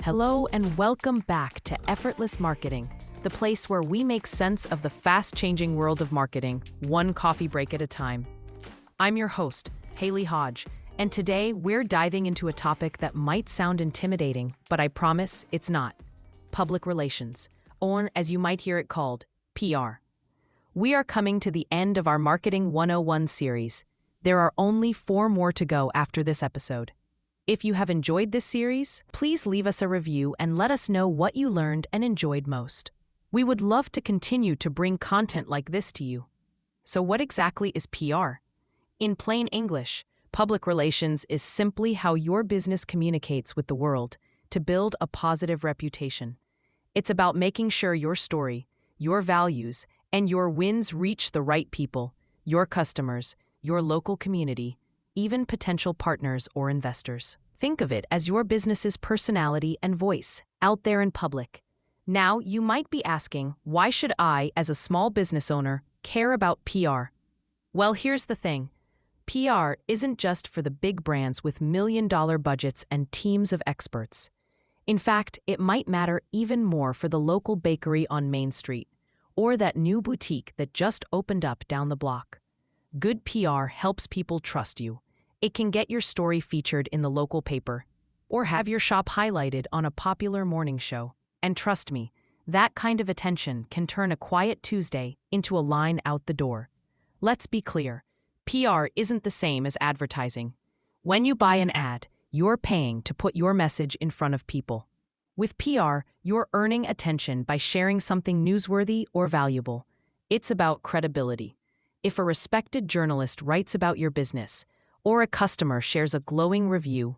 Hello and welcome back to Effortless Marketing, the place where we make sense of the fast-changing world of marketing, one coffee break at a time. I'm your host, Hailey Hodge, and today we're diving into a topic that might sound intimidating, but I promise it's not. Public relations, or as you might hear it called, PR. We are coming to the end of our Marketing 101 series. There are only 4 more to go after this episode. If you have enjoyed this series, please leave us a review and let us know what you learned and enjoyed most. We would love to continue to bring content like this to you. So what exactly is PR? In plain English, public relations is simply how your business communicates with the world to build a positive reputation. It's about making sure your story, your values, and your wins reach the right people, your customers, your local community, even potential partners or investors. Think of it as your business's personality and voice out there in public. Now, you might be asking, why should I, as a small business owner, care about PR? Well, here's the thing. PR isn't just for the big brands with million-dollar budgets and teams of experts. In fact, it might matter even more for the local bakery on Main Street, or that new boutique that just opened up down the block. Good PR helps people trust you. It can get your story featured in the local paper, or have your shop highlighted on a popular morning show. And trust me, that kind of attention can turn a quiet Tuesday into a line out the door. Let's be clear, PR isn't the same as advertising. When you buy an ad, you're paying to put your message in front of people. With PR, you're earning attention by sharing something newsworthy or valuable. It's about credibility. If a respected journalist writes about your business, or a customer shares a glowing review,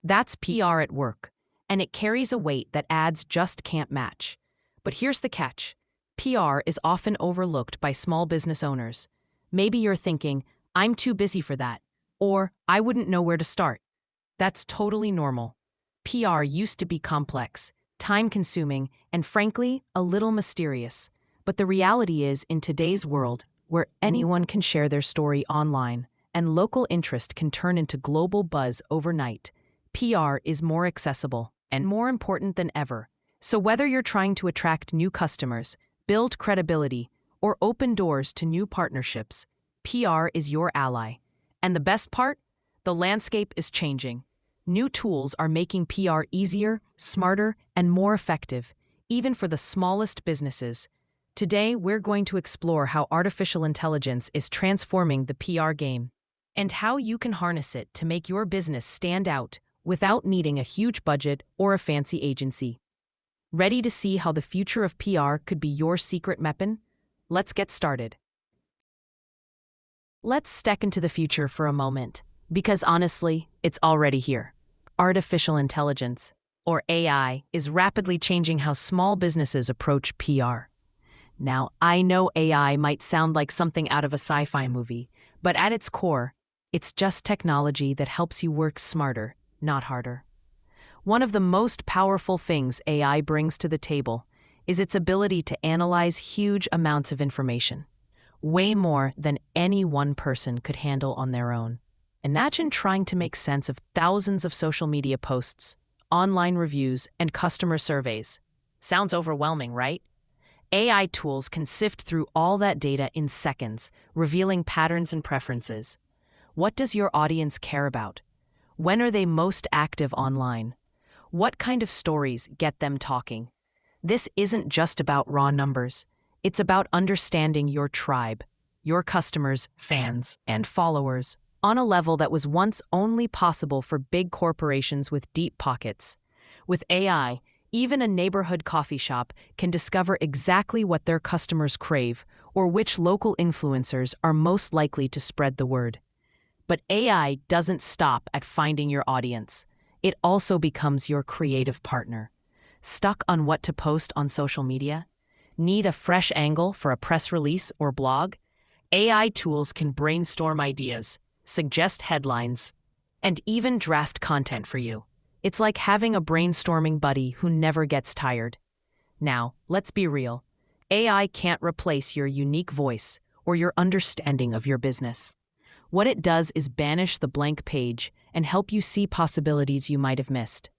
that's PR at work, and it carries a weight that ads just can't match. But here's the catch. PR is often overlooked by small business owners. Maybe you're thinking, I'm too busy for that, or I wouldn't know where to start. That's totally normal. PR used to be complex, time-consuming, and frankly, a little mysterious. But the reality is, in today's world, where anyone can share their story online, and local interest can turn into global buzz overnight, PR is more accessible and more important than ever. So whether you're trying to attract new customers, build credibility, or open doors to new partnerships, PR is your ally. And the best part? The landscape is changing. New tools are making PR easier, smarter, and more effective, even for the smallest businesses. Today, we're going to explore how artificial intelligence is transforming the PR game, and how you can harness it to make your business stand out without needing a huge budget or a fancy agency. Ready to see how the future of PR could be your secret weapon? Let's get started. Let's step into the future for a moment, because honestly, it's already here. Artificial intelligence, or AI, is rapidly changing how small businesses approach PR. Now, I know AI might sound like something out of a sci-fi movie, but at its core, it's just technology that helps you work smarter, not harder. One of the most powerful things AI brings to the table is its ability to analyze huge amounts of information, way more than any one person could handle on their own. Imagine trying to make sense of thousands of social media posts, online reviews, and customer surveys. Sounds overwhelming, right? AI tools can sift through all that data in seconds, revealing patterns and preferences. What does your audience care about? When are they most active online? What kind of stories get them talking? This isn't just about raw numbers. It's about understanding your tribe, your customers, fans, and followers, on a level that was once only possible for big corporations with deep pockets. With AI, even a neighborhood coffee shop can discover exactly what their customers crave or which local influencers are most likely to spread the word. But AI doesn't stop at finding your audience. It also becomes your creative partner. Stuck on what to post on social media? Need a fresh angle for a press release or blog? AI tools can brainstorm ideas, suggest headlines, and even draft content for you. It's like having a brainstorming buddy who never gets tired. Now, let's be real. AI can't replace your unique voice or your understanding of your business. What it does is banish the blank page and help you see possibilities you might have missed.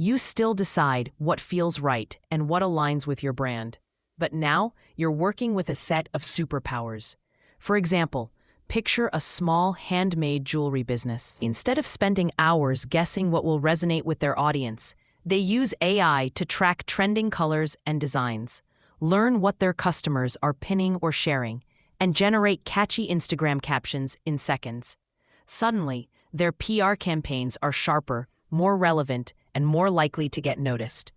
You still decide what feels right and what aligns with your brand. But now, you're working with a set of superpowers. For example, picture a small handmade jewelry business. Instead of spending hours guessing what will resonate with their audience, they use AI to track trending colors and designs, learn what their customers are pinning or sharing, and generate catchy Instagram captions in seconds. Suddenly, their PR campaigns are sharper, more relevant, and more likely to get noticed.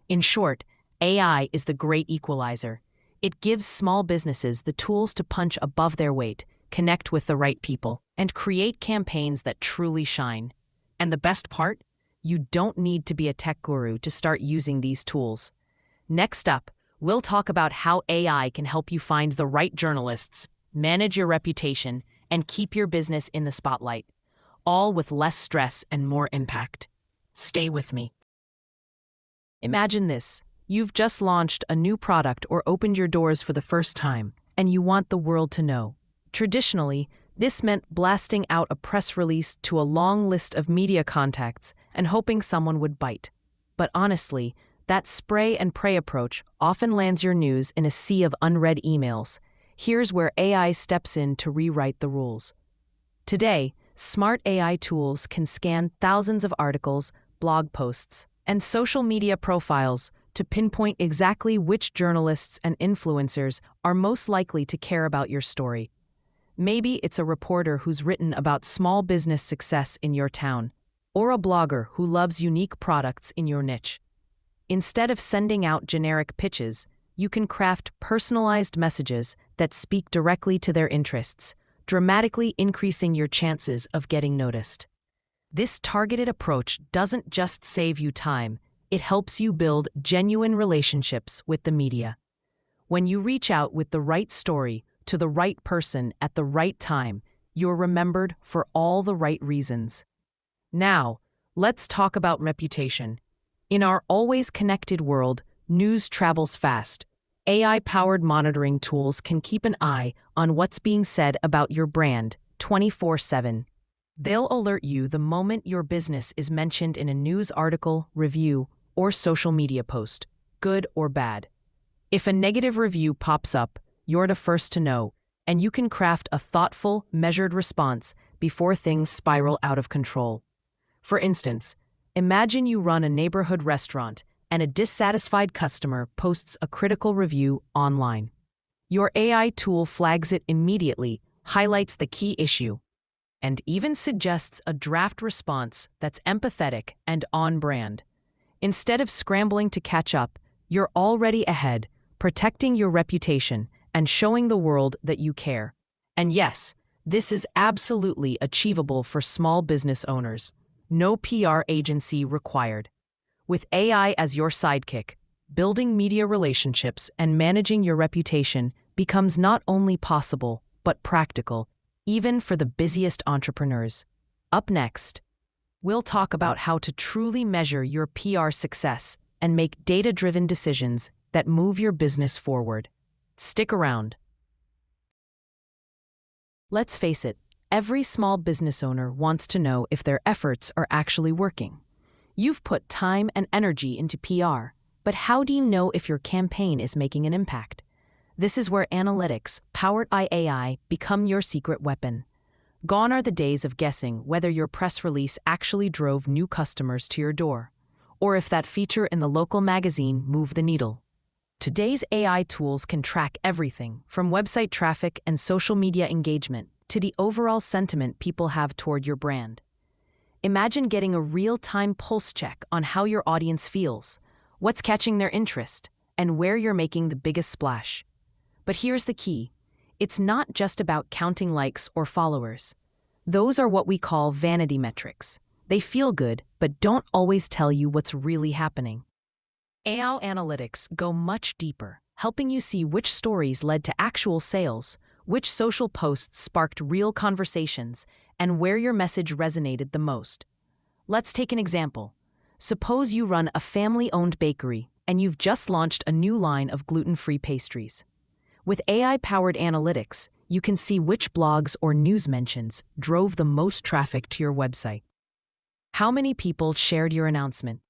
In short, AI is the great equalizer. It gives small businesses the tools to punch above their weight, connect with the right people, and create campaigns that truly shine. And the best part? You don't need to be a tech guru to start using these tools. Next up, we'll talk about how AI can help you find the right journalists, manage your reputation, and keep your business in the spotlight, all with less stress and more impact. Stay with me. Imagine this. You've just launched a new product or opened your doors for the first time, and you want the world to know. Traditionally, this meant blasting out a press release to a long list of media contacts and hoping someone would bite. But honestly, that spray and pray approach often lands your news in a sea of unread emails. Here's where AI steps in to rewrite the rules. Today, smart AI tools can scan thousands of articles, blog posts, and social media profiles to pinpoint exactly which journalists and influencers are most likely to care about your story. Maybe it's a reporter who's written about small business success in your town, or a blogger who loves unique products in your niche. Instead of sending out generic pitches, you can craft personalized messages that speak directly to their interests, dramatically increasing your chances of getting noticed. This targeted approach doesn't just save you time, it helps you build genuine relationships with the media. When you reach out with the right story to the right person at the right time, you're remembered for all the right reasons. Now, let's talk about reputation. In our always connected world, news travels fast. AI-powered monitoring tools can keep an eye on what's being said about your brand 24/7. They'll alert you the moment your business is mentioned in a news article, review, or social media post, good or bad. If a negative review pops up, you're the first to know, and you can craft a thoughtful, measured response before things spiral out of control. For instance, imagine you run a neighborhood restaurant and a dissatisfied customer posts a critical review online. Your AI tool flags it immediately, highlights the key issue, and even suggests a draft response that's empathetic and on-brand. Instead of scrambling to catch up, you're already ahead, protecting your reputation and showing the world that you care. And yes, this is absolutely achievable for small business owners. No PR agency required. With AI as your sidekick, building media relationships and managing your reputation becomes not only possible, but practical, even for the busiest entrepreneurs. Up next, we'll talk about how to truly measure your PR success and make data-driven decisions that move your business forward. Stick around. Let's face it, every small business owner wants to know if their efforts are actually working. You've put time and energy into PR, but how do you know if your campaign is making an impact? This is where analytics, powered by AI, become your secret weapon. Gone are the days of guessing whether your press release actually drove new customers to your door, or if that feature in the local magazine moved the needle. Today's AI tools can track everything from website traffic and social media engagement to the overall sentiment people have toward your brand. Imagine getting a real-time pulse check on how your audience feels, what's catching their interest, and where you're making the biggest splash. But here's the key. It's not just about counting likes or followers. Those are what we call vanity metrics. They feel good, but don't always tell you what's really happening. AI analytics go much deeper, helping you see which stories led to actual sales, which social posts sparked real conversations, and where your message resonated the most. Let's take an example. Suppose you run a family-owned bakery and you've just launched a new line of gluten-free pastries. With AI-powered analytics, you can see which blogs or news mentions drove the most traffic to your website. How many people shared your announcement?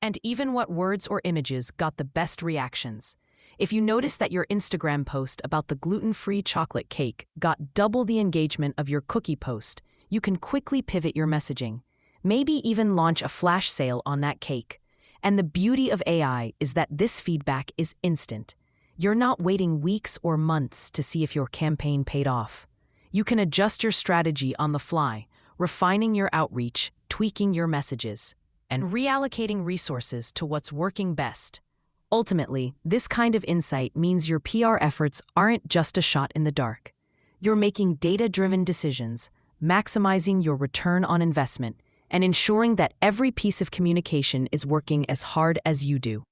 And even what words or images got the best reactions. If you notice that your Instagram post about the gluten-free chocolate cake got double the engagement of your cookie post, you can quickly pivot your messaging. Maybe even launch a flash sale on that cake. And the beauty of AI is that this feedback is instant. You're not waiting weeks or months to see if your campaign paid off. You can adjust your strategy on the fly, refining your outreach, tweaking your messages, and reallocating resources to what's working best. Ultimately, this kind of insight means your PR efforts aren't just a shot in the dark. You're making data-driven decisions, maximizing your return on investment, and ensuring that every piece of communication is working as hard as you do.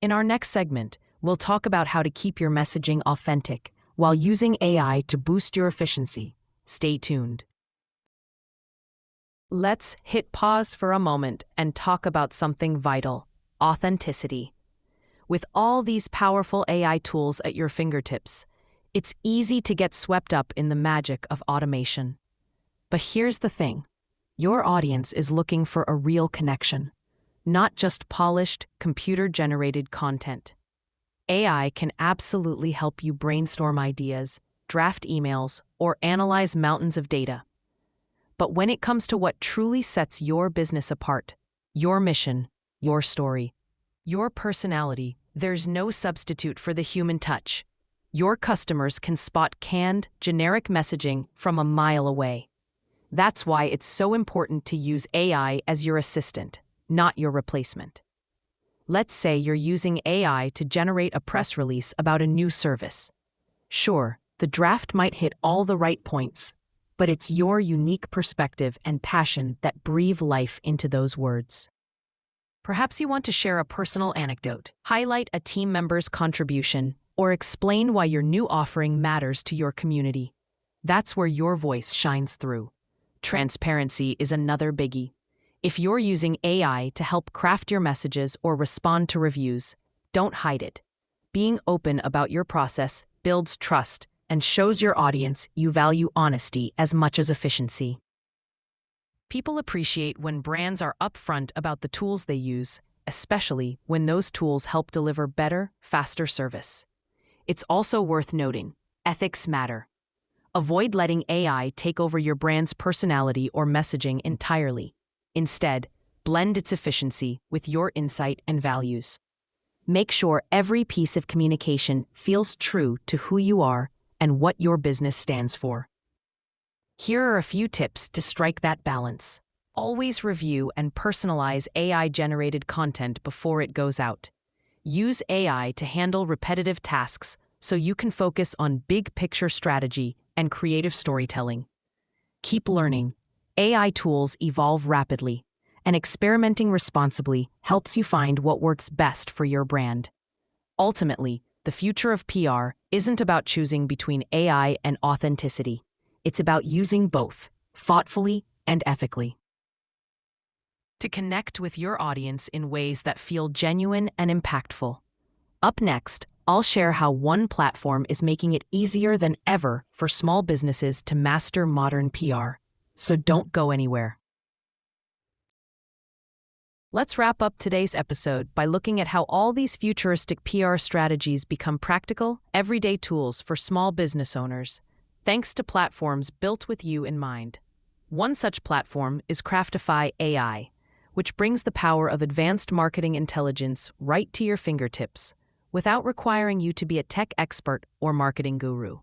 In our next segment, we'll talk about how to keep your messaging authentic while using AI to boost your efficiency. Stay tuned. Let's hit pause for a moment and talk about something vital: authenticity. With all these powerful AI tools at your fingertips, it's easy to get swept up in the magic of automation. But here's the thing: your audience is looking for a real connection, not just polished, computer-generated content. AI can absolutely help you brainstorm ideas, draft emails, or analyze mountains of data. But when it comes to what truly sets your business apart, your mission, your story, your personality, there's no substitute for the human touch. Your customers can spot canned, generic messaging from a mile away. That's why it's so important to use AI as your assistant, not your replacement. Let's say you're using AI to generate a press release about a new service. Sure, the draft might hit all the right points, but it's your unique perspective and passion that breathe life into those words. Perhaps you want to share a personal anecdote, highlight a team member's contribution, or explain why your new offering matters to your community. That's where your voice shines through. Transparency is another biggie. If you're using AI to help craft your messages or respond to reviews, don't hide it. Being open about your process builds trust and shows your audience you value honesty as much as efficiency. People appreciate when brands are upfront about the tools they use, especially when those tools help deliver better, faster service. It's also worth noting: ethics matter. Avoid letting AI take over your brand's personality or messaging entirely. Instead, blend its efficiency with your insight and values. Make sure every piece of communication feels true to who you are and what your business stands for. Here are a few tips to strike that balance. Always review and personalize AI-generated content before it goes out. Use AI to handle repetitive tasks so you can focus on big-picture strategy and creative storytelling. Keep learning. AI tools evolve rapidly, and experimenting responsibly helps you find what works best for your brand. Ultimately, the future of PR isn't about choosing between AI and authenticity. It's about using both, thoughtfully and ethically. To connect with your audience in ways that feel genuine and impactful. Up next, I'll share how one platform is making it easier than ever for small businesses to master modern PR. So don't go anywhere. Let's wrap up today's episode by looking at how all these futuristic PR strategies become practical, everyday tools for small business owners, thanks to platforms built with you in mind. One such platform is Craftify AI, which brings the power of advanced marketing intelligence right to your fingertips, without requiring you to be a tech expert or marketing guru.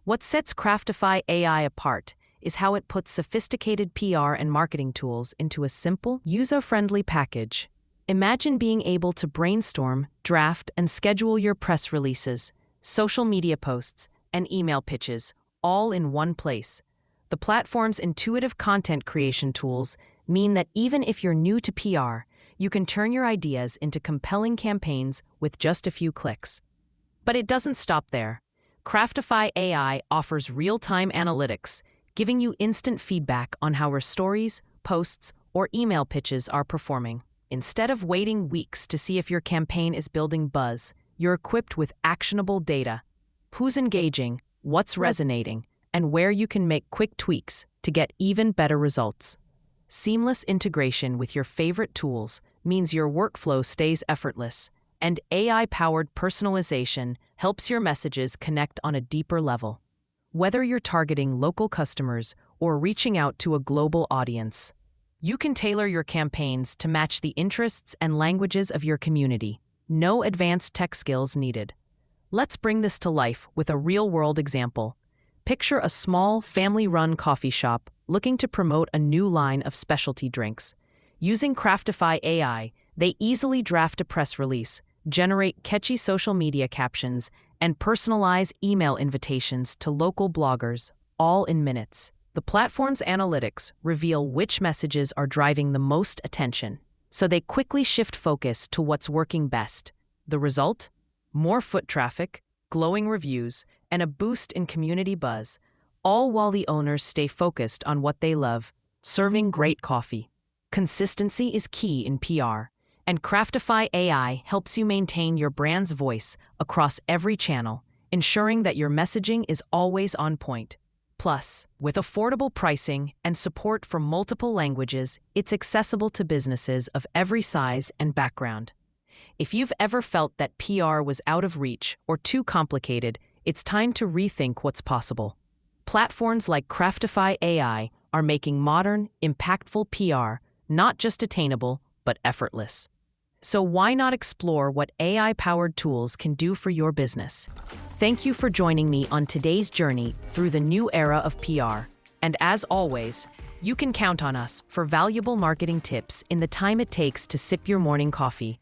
What sets Craftify AI apart is how it puts sophisticated PR and marketing tools into a simple, user-friendly package. Imagine being able to brainstorm, draft, and schedule your press releases, social media posts, and email pitches, all in one place. The platform's intuitive content creation tools mean that even if you're new to PR, you can turn your ideas into compelling campaigns with just a few clicks. But it doesn't stop there. Craftify AI offers real-time analytics, giving you instant feedback on how your stories, posts, or email pitches are performing. Instead of waiting weeks to see if your campaign is building buzz, you're equipped with actionable data: who's engaging, what's resonating, and where you can make quick tweaks to get even better results. Seamless integration with your favorite tools means your workflow stays effortless, and AI-powered personalization helps your messages connect on a deeper level. Whether you're targeting local customers or reaching out to a global audience, you can tailor your campaigns to match the interests and languages of your community. No advanced tech skills needed. Let's bring this to life with a real-world example. Picture a small, family-run coffee shop looking to promote a new line of specialty drinks. Using Craftify AI, they easily draft a press release, generate catchy social media captions, and personalize email invitations to local bloggers, all in minutes. The platform's analytics reveal which messages are driving the most attention, so they quickly shift focus to what's working best. The result? More foot traffic, glowing reviews, and a boost in community buzz, all while the owners stay focused on what they love, serving great coffee. Consistency is key in PR, and Craftify AI helps you maintain your brand's voice across every channel, ensuring that your messaging is always on point. Plus, with affordable pricing and support for multiple languages, it's accessible to businesses of every size and background. If you've ever felt that PR was out of reach or too complicated, it's time to rethink what's possible. Platforms like Craftify AI are making modern, impactful PR not just attainable, but effortless. So why not explore what AI-powered tools can do for your business? Thank you for joining me on today's journey through the new era of PR. And as always, you can count on us for valuable marketing tips in the time it takes to sip your morning coffee.